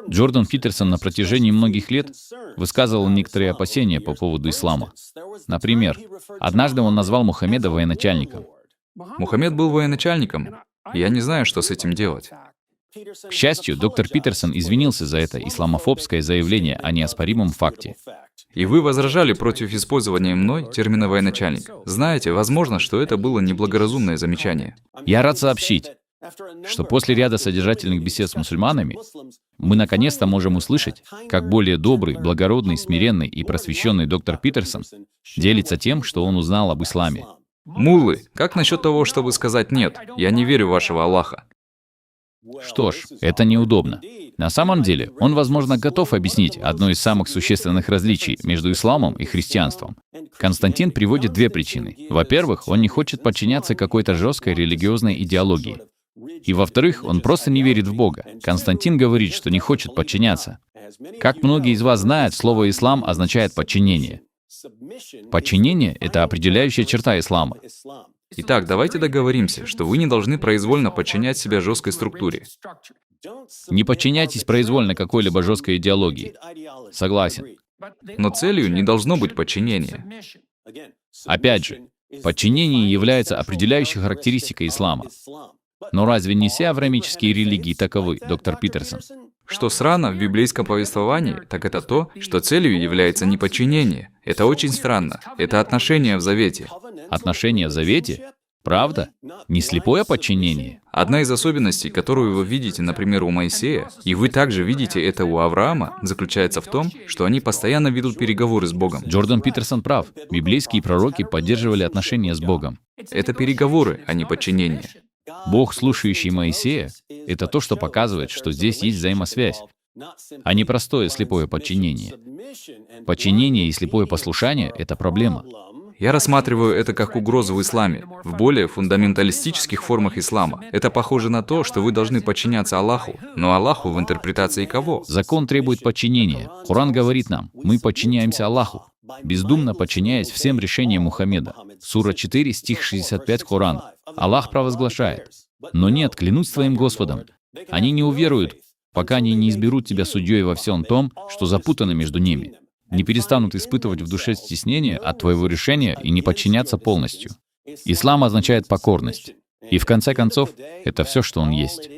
Джордан Питерсон на протяжении многих лет высказывал некоторые опасения по поводу ислама. Например, однажды он назвал Мухаммеда военачальником. Мухаммед был военачальником. Я не знаю, что с этим делать. К счастью, доктор Питерсон извинился за это исламофобское заявление о неоспоримом факте. И вы возражали против использования мной термина «военачальник». Знаете, возможно, что это было неблагоразумное замечание. Я рад сообщить, что после ряда содержательных бесед с мусульманами мы наконец-то можем услышать, как более добрый, благородный, смиренный и просвещенный доктор Питерсон делится тем, что он узнал об исламе. Муллы, как насчет того, чтобы сказать «нет, я не верю в вашего Аллаха»? Что ж, это неудобно. На самом деле, он, возможно, готов объяснить одно из самых существенных различий между исламом и христианством. Константин приводит две причины. Во-первых, он не хочет подчиняться какой-то жесткой религиозной идеологии. И во-вторых, он просто не верит в Бога. Константин говорит, что не хочет подчиняться. Как многие из вас знают, слово «ислам» означает «подчинение». Подчинение — это определяющая черта ислама. Итак, давайте договоримся, что вы не должны произвольно подчинять себя жесткой структуре. Не подчиняйтесь произвольно какой-либо жесткой идеологии. Согласен. Но целью не должно быть подчинение. Опять же, подчинение является определяющей характеристикой ислама. Но разве не все авраамические религии таковы, доктор Питерсон? Что странно в библейском повествовании, так это то, что целью является не подчинение. Это очень странно. Это отношения в завете. Отношения в завете? Правда? Не слепое подчинение? Одна из особенностей, которую вы видите, например, у Моисея, и вы также видите это у Авраама, заключается в том, что они постоянно ведут переговоры с Богом. Джордан Питерсон прав. Библейские пророки поддерживали отношения с Богом. Это переговоры, а не подчинение. Бог, слушающий Моисея, это то, что показывает, что здесь есть взаимосвязь, а не простое слепое подчинение. Подчинение и слепое послушание — это проблема. Я рассматриваю это как угрозу в исламе, в более фундаменталистических формах ислама. Это похоже на то, что вы должны подчиняться Аллаху. Но Аллаху в интерпретации кого? Закон требует подчинения. Коран говорит нам, мы подчиняемся Аллаху, бездумно подчиняясь всем решениям Мухаммеда. Сура 4, стих 65 Корана. Аллах провозглашает: «Но нет, клянусь твоим Господом, они не уверуют, пока они не изберут тебя судьей во всем том, что запутано между ними, не перестанут испытывать в душе стеснение от твоего решения и не подчиняться полностью». Ислам означает покорность. И в конце концов, это все, что он есть.